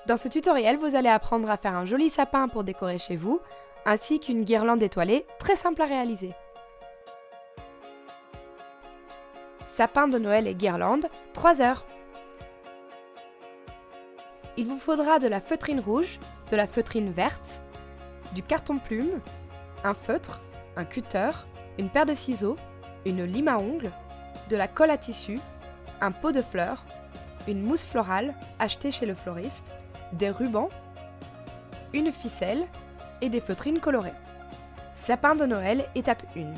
Dans ce tutoriel, vous allez apprendre à faire un joli sapin pour décorer chez vous, ainsi qu'une guirlande étoilée très simple à réaliser. Sapin de Noël et guirlande, 3 heures. Il vous faudra de la feutrine rouge, de la feutrine verte, du carton plume, un feutre, un cutter, une paire de ciseaux, une lime à ongles, de la colle à tissu, un pot de fleurs, une mousse florale achetée chez le floriste, des rubans, une ficelle et des feutrines colorées. Sapin de Noël, étape 1.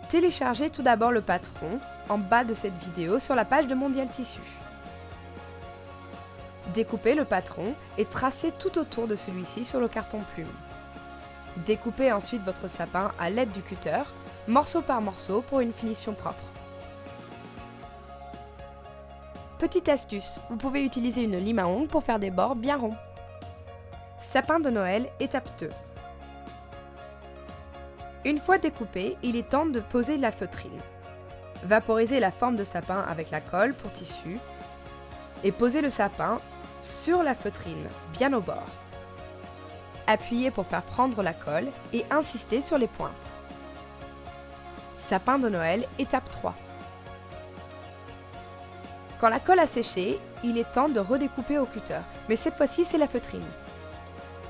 Téléchargez tout d'abord le patron en bas de cette vidéo sur la page de Mondial Tissu. Découpez le patron et tracez tout autour de celui-ci sur le carton plume. Découpez ensuite votre sapin à l'aide du cutter, morceau par morceau pour une finition propre. Petite astuce, vous pouvez utiliser une lime à ongles pour faire des bords bien ronds. Sapin de Noël, étape 2. Une fois découpé, il est temps de poser la feutrine. Vaporisez la forme de sapin avec la colle pour tissu et posez le sapin sur la feutrine, bien au bord. Appuyez pour faire prendre la colle et insistez sur les pointes. Sapin de Noël, étape 3. Quand la colle a séché, il est temps de redécouper au cutter, mais cette fois-ci c'est la feutrine.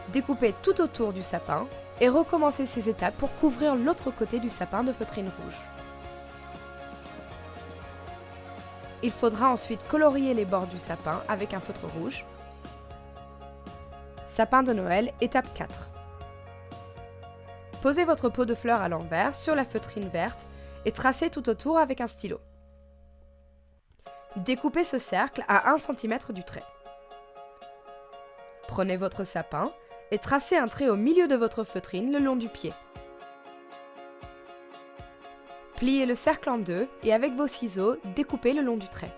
Découpez tout autour du sapin et recommencez ces étapes pour couvrir l'autre côté du sapin de feutrine rouge. Il faudra ensuite colorier les bords du sapin avec un feutre rouge. Sapin de Noël, étape 4. Posez votre pot de fleurs à l'envers sur la feutrine verte et tracez tout autour avec un stylo. Découpez ce cercle à 1 cm du trait. Prenez votre sapin et tracez un trait au milieu de votre feutrine le long du pied. Pliez le cercle en deux et avec vos ciseaux, découpez le long du trait.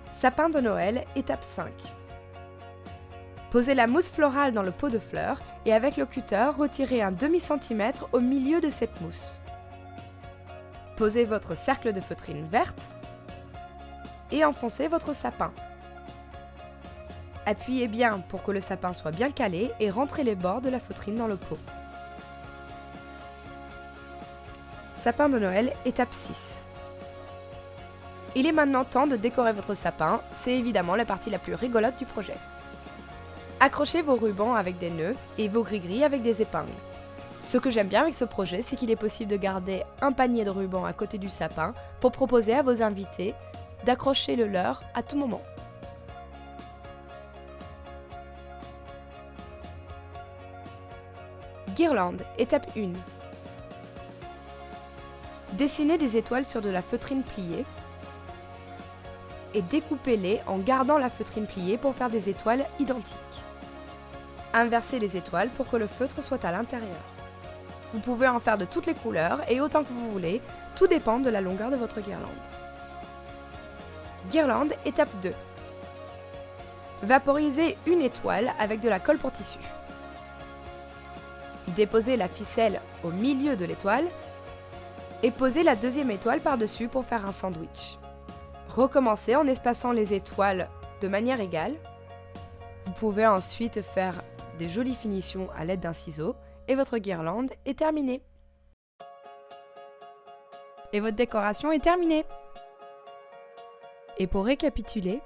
Sapin de Noël, étape 5. Posez la mousse florale dans le pot de fleurs et avec le cutter, retirez un demi-centimètre au milieu de cette mousse. Posez votre cercle de feutrine verte et enfoncez votre sapin. Appuyez bien pour que le sapin soit bien calé et rentrez les bords de la feutrine dans le pot. Sapin de Noël, étape 6. Il est maintenant temps de décorer votre sapin, c'est évidemment la partie la plus rigolote du projet. Accrochez vos rubans avec des nœuds et vos gris-gris avec des épingles. Ce que j'aime bien avec ce projet, c'est qu'il est possible de garder un panier de rubans à côté du sapin pour proposer à vos invités d'accrocher le leur à tout moment. Guirlande, étape 1. Dessinez des étoiles sur de la feutrine pliée et découpez-les en gardant la feutrine pliée pour faire des étoiles identiques. Inversez les étoiles pour que le feutre soit à l'intérieur. Vous pouvez en faire de toutes les couleurs et autant que vous voulez, tout dépend de la longueur de votre guirlande. Guirlande, étape 2. Vaporisez une étoile avec de la colle pour tissu. Déposez la ficelle au milieu de l'étoile et posez la deuxième étoile par-dessus pour faire un sandwich. Recommencez en espaçant les étoiles de manière égale. Vous pouvez ensuite faire des jolies finitions à l'aide d'un ciseau et votre guirlande est terminée. Et votre décoration est terminée. Et pour récapituler,